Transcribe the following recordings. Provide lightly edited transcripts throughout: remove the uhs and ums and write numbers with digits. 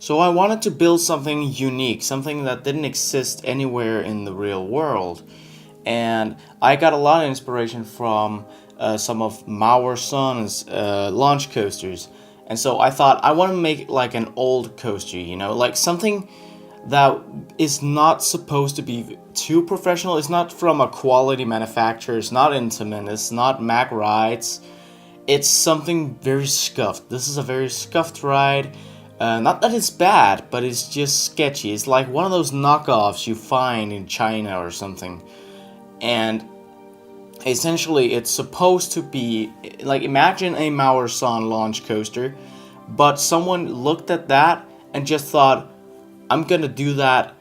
So I wanted to build something unique, something that didn't exist anywhere in the real world. And I got a lot of inspiration from some of Mauer Son's launch coasters. And so I thought I want to make like an old coaster, like something that is not supposed to be too professional. It's not from a quality manufacturer. It's not Intamin. It's not Mack Rides. It's something very scuffed. This is a very scuffed ride. Not that it's bad, but it's just sketchy. It's like one of those knockoffs you find in China or something. And essentially, it's supposed to be like, imagine a Mauer Son launch coaster, but someone looked at that and just thought, I'm gonna do that,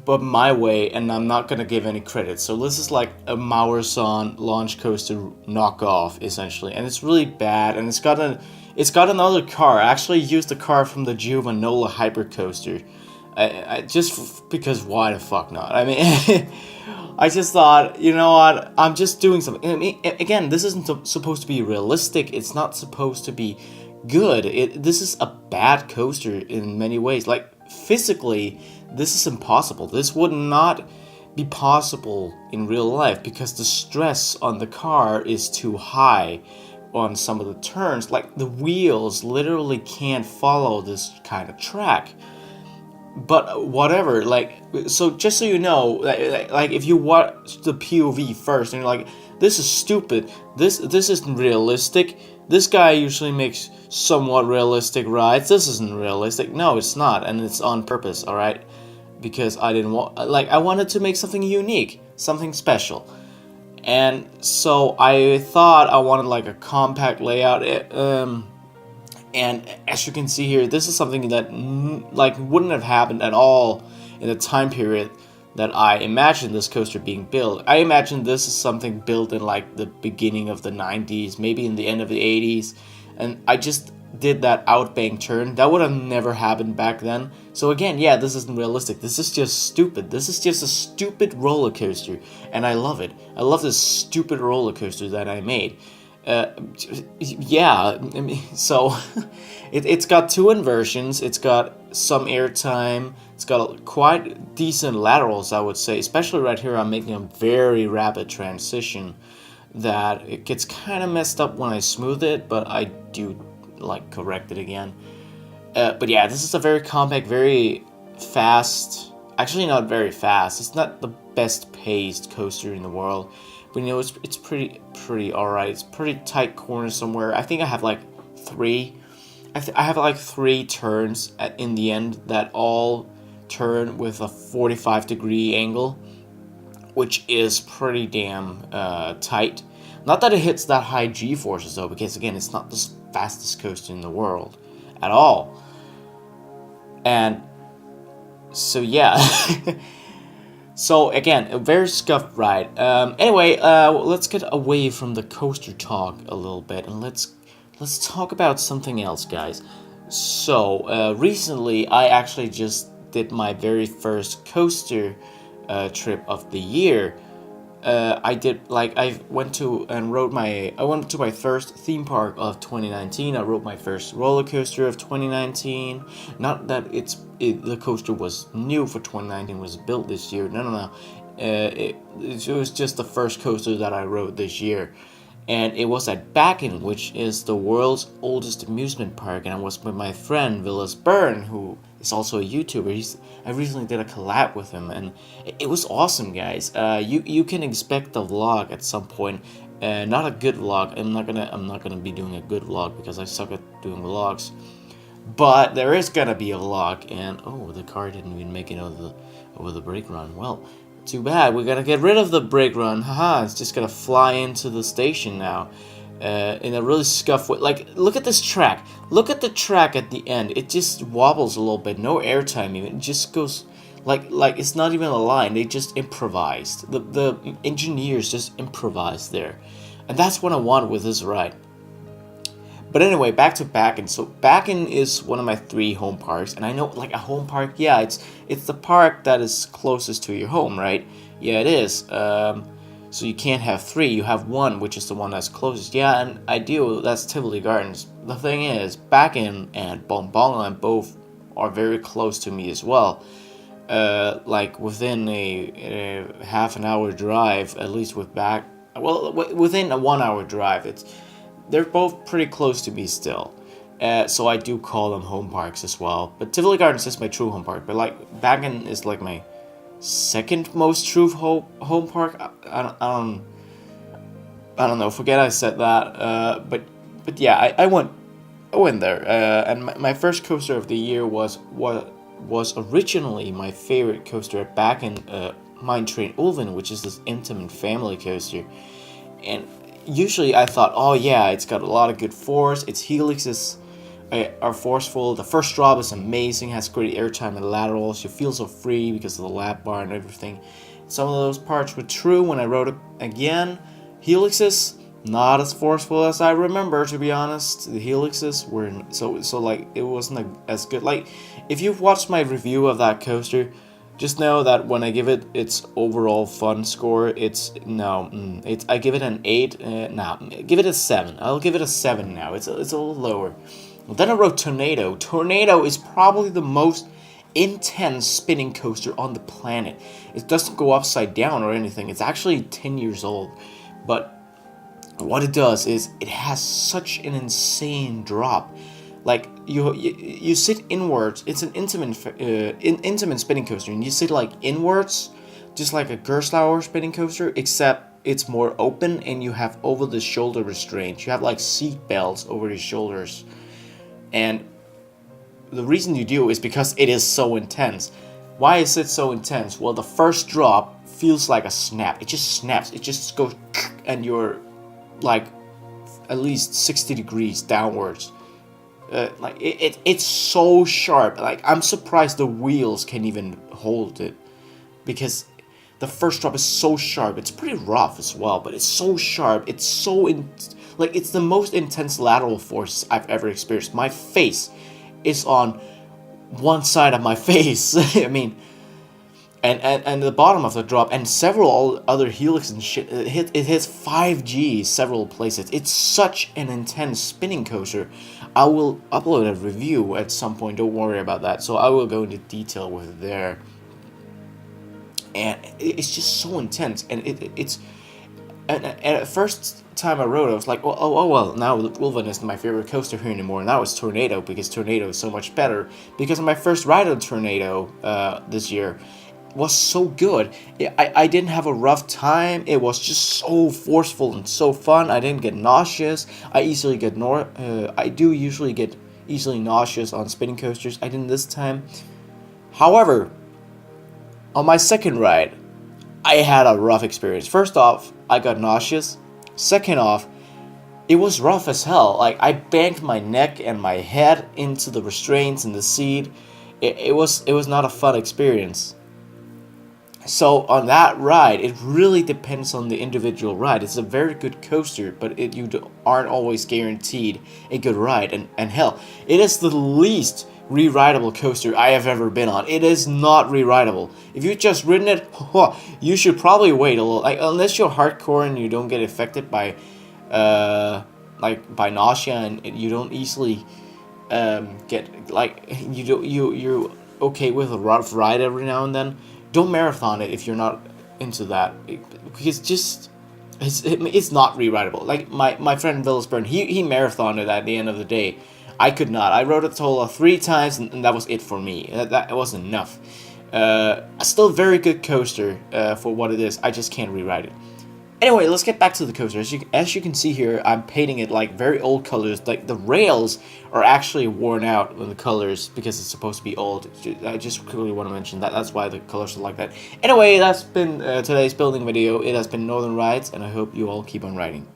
but my way, and I'm not gonna give any credit. So this is like a Mauer Son launch coaster knockoff, essentially, and it's really bad. And it's got another car. I actually used the car from the Giovanola Hypercoaster. I just because why the fuck not? I mean, I just thought, you know what? I'm just doing something. I mean, again, this isn't supposed to be realistic. It's not supposed to be good. This is a bad coaster in many ways. Like, physically, this is impossible. This would not be possible in real life because the stress on the car is too high on some of the turns. Like, the wheels literally can't follow this kind of track. But whatever, like, so just so you know, like if you watch the POV first and you're like, this is stupid, this isn't realistic, this guy usually makes somewhat realistic rides, this isn't realistic. No, it's not, and it's on purpose, alright? Because I didn't want, like, I wanted to make something unique, something special. And so I thought I wanted like a compact layout. And as you can see here, this is something that like wouldn't have happened at all in the time period that I imagined this coaster being built. I imagined this is something built in like the beginning of the 90s, maybe in the end of the 80s. And I just did that outbank turn. That would have never happened back then. So again, yeah, this isn't realistic. This is just stupid. This is just a stupid roller coaster. And I love it. I love this stupid roller coaster that I made. Yeah, I mean, so it's got two inversions. It's got some airtime. It's got quite decent laterals, I would say. Especially right here, I'm making a very rapid transition that it gets kind of messed up when I smooth it, but I do like correct it again. But yeah, this is a very compact, very fast. Actually, not very fast. It's not the best paced coaster in the world. But you know, it's pretty alright. It's pretty tight corner somewhere. I think I have like three. I have like three turns in the end that all turn with a 45-degree angle, which is pretty damn tight. Not that it hits that high G-forces though, because again, it's not the fastest coaster in the world at all. And so yeah. So again, a very scuffed ride. Anyway, let's get away from the coaster talk a little bit and let's talk about something else, guys. So recently, I actually just did my very first coaster trip of the year. I went to my first theme park of 2019. I rode my first roller coaster of 2019. Not that the coaster was new for 2019, was built this year. No. It was just the first coaster that I rode this year. And it was at Bakken, which is the world's oldest amusement park. And I was with my friend, Willis Byrne, who is also a YouTuber. I recently did a collab with him, and it was awesome, guys. You can expect a vlog at some point. Not a good vlog. I'm not gonna be doing a good vlog because I suck at doing vlogs. But there is gonna be a vlog, and oh, the car didn't even make it over the brake run. Well, too bad. We're gonna get rid of the brake run. Haha, it's just gonna fly into the station now. In a really scuffed way. Like, look at this track. Look at the track at the end. It just wobbles a little bit. No airtime even. It just goes like it's not even a line. They just improvised. The engineers just improvised there. And that's what I want with this ride. But anyway, back to Bakken. So Bakken is one of my 3 home parks, and I know, like, a home park, yeah, it's the park that is closest to your home, right? Yeah, it is. So you can't have 3. You have 1, which is the one that's closest. Yeah, and ideal, that's Tivoli Gardens. The thing is, Bakken and Bonbonland both are very close to me as well. Like within a half an hour drive, at least within a 1 hour drive. They're both pretty close to me still. So I do call them home parks as well. But Tivoli Gardens is my true home park. But like Bergen is like my second most true home park. I don't know. Forget I said that. But yeah, I went there. And my first coaster of the year was originally my favorite coaster back in Mine Train Ulven, which is this intimate family coaster. And usually I thought, oh yeah, it's got a lot of good force. Its helixes are forceful. The first drop is amazing, has great airtime and laterals. You feel so free because of the lap bar and everything. Some of those parts were true when I rode it again. Helixes, not as forceful as I remember, to be honest. The helixes were so like it wasn't as good. Like if you've watched my review of that coaster, just know that when I give it its overall fun score, I give it an 8. Give it a 7. I'll give it a 7 now. It's a little lower. Well, then I wrote Tornado. Tornado is probably the most intense spinning coaster on the planet. It doesn't go upside down or anything. It's actually 10 years old, but what it does is it has such an insane drop. Like you sit inwards. It's an intimate spinning coaster, and you sit like inwards, just like a Gerstlauer spinning coaster, except it's more open and you have over the shoulder restraints. You have like seat belts over your shoulders, and the reason you do is because it is so intense. Why is it so intense? Well, the first drop feels like a snap. It just snaps. It just goes, and you're like at least 60 degrees downwards. Like it's so sharp. Like I'm surprised the wheels can even hold it, because the first drop is so sharp. It's pretty rough as well, but it's so sharp. It's so like it's the most intense lateral force I've ever experienced. My face is on one side of my face. I mean, and the bottom of the drop and several other helix and shit. It hits 5G several places. It's such an intense spinning coaster. I will upload a review at some point. Don't worry about that. So I will go into detail with it there. And it's just so intense. And it's and at first time I rode, I was like, oh well, now Ulven isn't my favorite coaster here anymore. Now it's Tornado, because Tornado is so much better. Because my first ride on Tornado this year was so good. I didn't have a rough time. It was just so forceful and so fun. I didn't get nauseous. I do usually get easily nauseous on spinning coasters. I didn't this time. However, on my second ride, I had a rough experience. First off, I got nauseous. Second off, it was rough as hell. Like I banged my neck and my head into the restraints in the seat. It was not a fun experience. So on that ride, it really depends on the individual ride. It's a very good coaster, but you aren't always guaranteed a good ride. And hell, it is the least re-rideable coaster I have ever been on. It is not re-rideable. If you've just ridden it, you should probably wait a little. Like unless you're hardcore and you don't get affected by nausea, and you don't easily get like you're okay with a rough ride every now and then. Don't marathon it if you're not into that, because it's not re-rideable. Like my friend Willisburn, he marathoned it at the end of the day. I could not. I rode it total 3 times, and that was it for me. That wasn't enough. Still very good coaster for what it is. I just can't rewrite it. Anyway, let's get back to the coaster. As you can see here, I'm painting it like very old colors. Like the rails are actually worn out with the colors because it's supposed to be old. I just quickly want to mention that. That's why the colors are like that. Anyway, that's been today's building video. It has been Northern Rides, and I hope you all keep on riding.